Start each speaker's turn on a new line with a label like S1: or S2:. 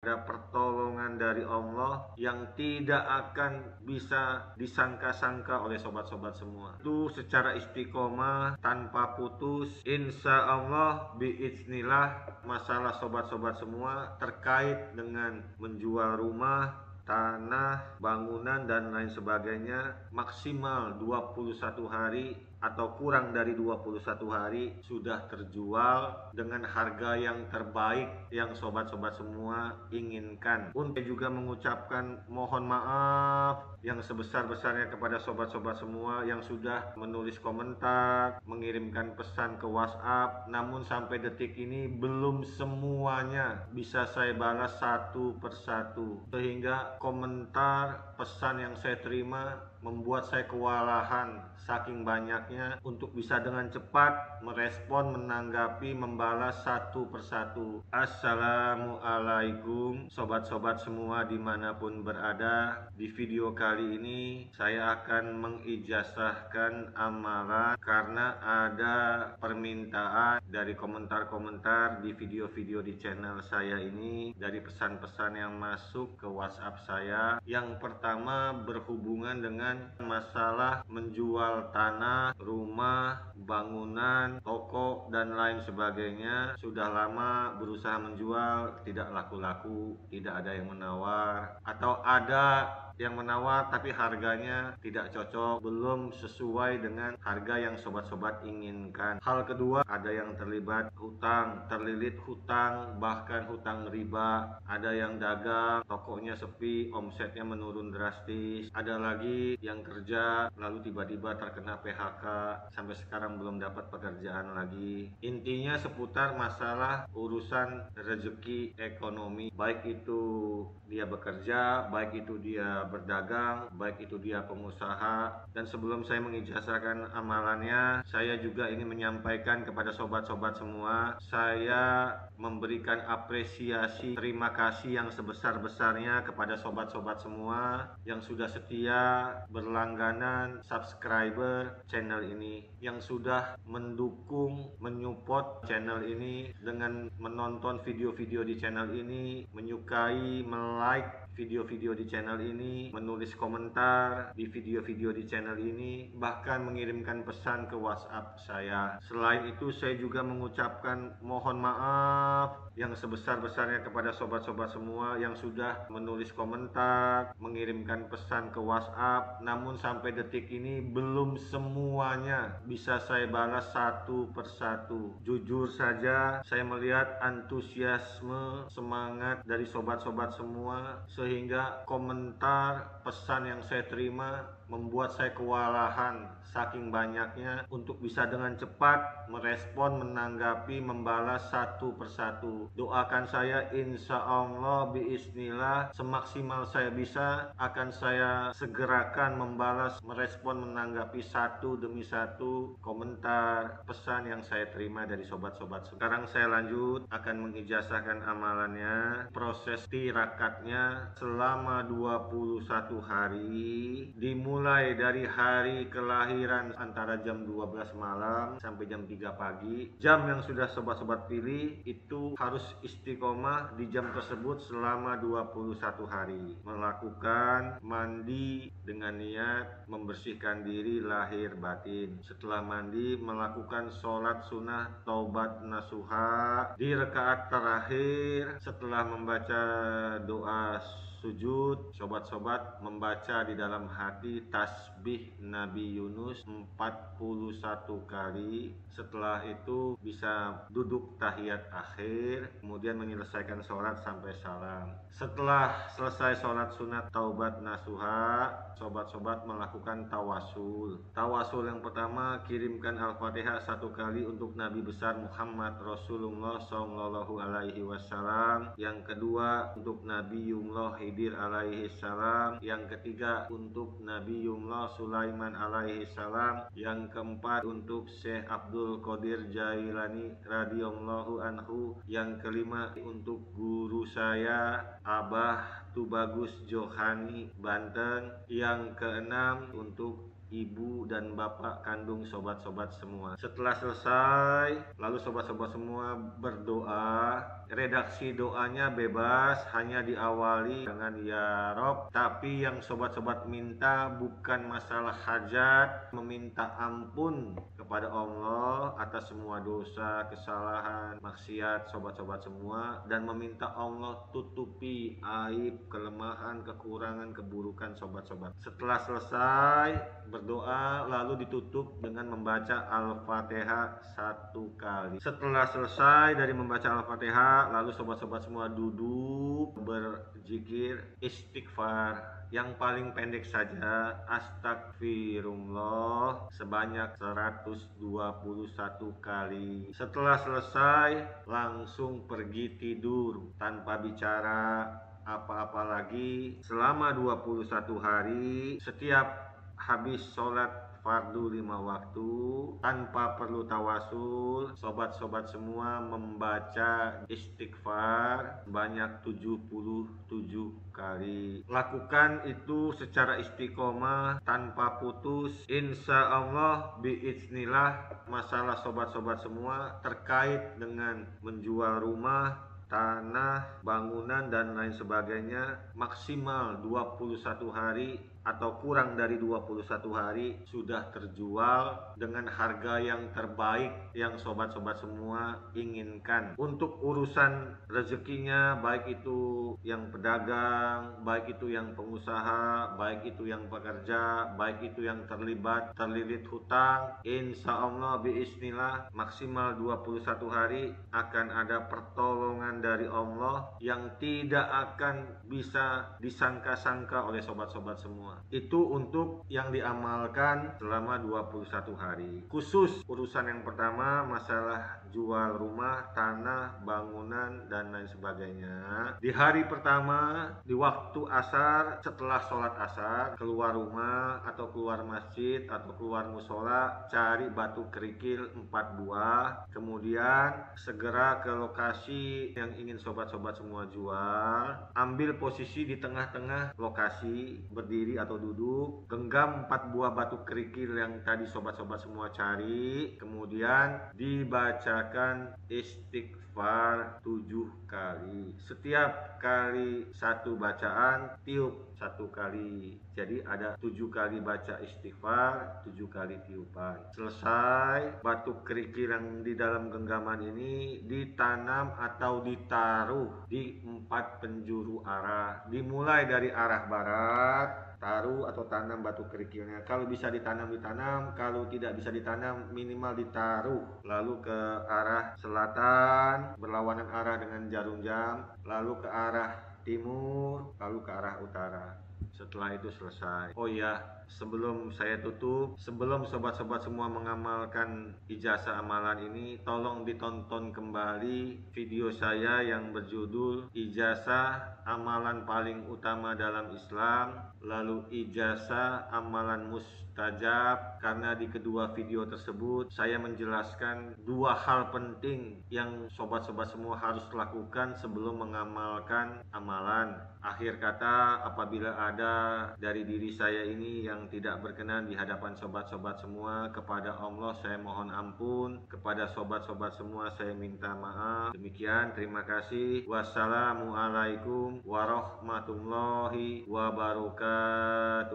S1: ada pertolongan dari Allah yang tidak akan bisa disangka-sangka oleh sobat-sobat semua. Itu secara istiqomah tanpa putus, insya Allah biiznillah masalah sobat-sobat semua terkait dengan menjual rumah, tanah, bangunan dan lain sebagainya maksimal 21 hari atau kurang dari 21 hari sudah terjual dengan harga yang terbaik yang sobat-sobat semua inginkan. Pun saya juga mengucapkan mohon maaf yang sebesar-besarnya kepada sobat-sobat semua yang sudah menulis komentar, mengirimkan pesan ke WhatsApp, namun sampai detik ini belum semuanya bisa saya balas satu persatu, sehingga komentar pesan yang saya terima membuat saya kewalahan saking banyaknya untuk bisa dengan cepat merespon, menanggapi, membalas satu persatu. Assalamualaikum sobat-sobat semua dimanapun berada. Di video kali ini saya akan mengijazahkan amalan karena ada permintaan dari komentar-komentar di video-video di channel saya ini, dari pesan-pesan yang masuk ke WhatsApp saya. Yang pertama berhubungan dengan masalah menjual tanah, rumah, bangunan, toko, dan lain sebagainya. Sudah lama berusaha menjual, tidak laku-laku, tidak ada yang menawar, atau ada yang menawar tapi harganya tidak cocok, belum sesuai dengan harga yang sobat-sobat inginkan. Hal kedua, ada yang terlibat hutang, terlilit hutang, bahkan hutang riba. Ada yang dagang, tokonya sepi, omsetnya menurun drastis. Ada lagi yang kerja lalu tiba-tiba terkena PHK, sampai sekarang belum dapat pekerjaan lagi. Intinya seputar masalah urusan rezeki ekonomi, baik itu dia bekerja, baik itu dia berdagang, baik itu dia pengusaha. Dan sebelum saya mengijazahkan amalannya, saya juga ingin menyampaikan kepada sobat-sobat semua, saya memberikan apresiasi, terima kasih yang sebesar-besarnya kepada sobat-sobat semua yang sudah setia berlangganan subscriber channel ini, yang sudah mendukung, menyupport channel ini dengan menonton video-video di channel ini, menyukai, like video-video di channel ini, menulis komentar di video-video di channel ini, bahkan mengirimkan pesan ke WhatsApp saya. Selain itu, saya juga mengucapkan mohon maaf yang sebesar-besarnya kepada sobat-sobat semua yang sudah menulis komentar, mengirimkan pesan ke WhatsApp, namun sampai detik ini belum semuanya bisa saya balas satu persatu. Jujur saja, saya melihat antusiasme, semangat dari sobat-sobat semua, sehingga komentar pesan yang saya terima membuat saya kewalahan saking banyaknya untuk bisa dengan cepat merespon, menanggapi, membalas satu persatu. Doakan saya, insya Allah biiznillah semaksimal saya bisa akan saya segerakan membalas, merespon, menanggapi satu demi satu komentar pesan yang saya terima dari sobat-sobat. Sekarang saya lanjut akan mengijazahkan amalannya. Proses tirakatnya selama 21 hari, dimulai dari hari kelahiran antara jam 12 malam sampai jam 3 pagi. Jam yang sudah sobat-sobat pilih itu harus istiqomah di jam tersebut selama 21 hari. Melakukan mandi dengan niat membersihkan diri lahir batin. Setelah mandi, melakukan sholat sunnah taubat nasuha di rakaat terakhir. Setelah membaca doa sujud, sobat-sobat membaca di dalam hati tasbih Nabi Yunus 41 kali. Setelah itu bisa duduk tahiyat akhir, kemudian menyelesaikan sholat sampai salam. Setelah selesai sholat sunat taubat nasuha, sobat-sobat melakukan tawasul. Tawasul yang pertama, kirimkan Al-Fatihah 1 kali untuk Nabi besar Muhammad Rasulullah SAW. Yang kedua untuk Nabiullah Khidir alaihi salam. Yang ketiga untuk Nabiullah Sulaiman alaihi salam. Yang keempat untuk Syekh Abdul Qadir Jailani radhiyallahu anhu. Yang kelima untuk guru saya Abah Tubagus Johani Banten. Yang keenam untuk ibu dan bapak kandung sobat-sobat semua. Setelah selesai, lalu sobat-sobat semua berdoa. Redaksi doanya bebas, hanya diawali dengan ya Rob. Tapi yang sobat-sobat minta bukan masalah hajat, meminta ampun kepada Allah atas semua dosa, kesalahan, maksiat sobat-sobat semua, dan meminta Allah tutupi aib, kelemahan, kekurangan, keburukan sobat-sobat. Setelah selesai berdoa, lalu ditutup dengan membaca Al-Fatihah 1 kali. Setelah selesai dari membaca Al-Fatihah, lalu sobat-sobat semua duduk berzikir istighfar yang paling pendek saja, astagfirullah sebanyak 121 kali. Setelah selesai langsung pergi tidur tanpa bicara apa-apa lagi selama 21 hari. Setiap habis sholat fardu 5 waktu tanpa perlu tawasul, sobat-sobat semua membaca istighfar banyak 77 kali. Lakukan itu secara istiqomah tanpa putus. Insya Allah biiznillah masalah sobat-sobat semua terkait dengan menjual rumah, tanah, bangunan dan lain sebagainya maksimal 21 hari atau kurang dari 21 hari sudah terjual dengan harga yang terbaik yang sobat-sobat semua inginkan. Untuk urusan rezekinya, baik itu yang pedagang, baik itu yang pengusaha, baik itu yang pekerja, baik itu yang terlilit hutang, insya Allah biiznillah maksimal 21 hari akan ada pertolongan dari Allah yang tidak akan bisa disangka-sangka oleh sobat-sobat semua. Itu untuk yang diamalkan selama 21 hari. Khusus urusan yang pertama, masalah jual rumah, tanah, bangunan dan lain sebagainya. Di hari pertama, di waktu asar, setelah sholat asar, keluar rumah atau keluar masjid atau keluar musola, cari batu kerikil 4 buah. Kemudian segera ke lokasi yang ingin sobat-sobat semua jual. Ambil posisi di tengah-tengah lokasi, berdiri atau duduk, genggam 4 buah batu kerikil yang tadi sobat-sobat semua cari, kemudian dibacakan istighfar 7 kali. Setiap kali satu bacaan tiup 1 kali. Jadi ada 7 kali baca istighfar, 7 kali tiupan. Selesai, batu kerikil yang di dalam genggaman ini ditanam atau ditaruh di 4 penjuru arah. Dimulai dari arah barat, taruh atau tanam batu kerikilnya. Kalau bisa ditanam, kalau tidak bisa ditanam minimal ditaruh. Lalu ke arah selatan berlawanan arah dengan jarum jam, lalu ke arah timur, lalu ke arah utara. Setelah itu selesai. Oh iya, sebelum saya tutup, sebelum sobat-sobat semua mengamalkan ijazah amalan ini, tolong ditonton kembali video saya yang berjudul Ijazah Amalan Paling Utama dalam Islam, lalu ijazah amalan mustajab, karena di kedua video tersebut saya menjelaskan 2 hal penting yang sobat-sobat semua harus lakukan sebelum mengamalkan amalan. Akhir kata, apabila ada dari diri saya ini yang tidak berkenan di hadapan sobat-sobat semua, kepada Allah saya mohon ampun, kepada sobat-sobat semua saya minta maaf. Demikian, terima kasih. Wassalamualaikum warahmatullahi wabarakatuh.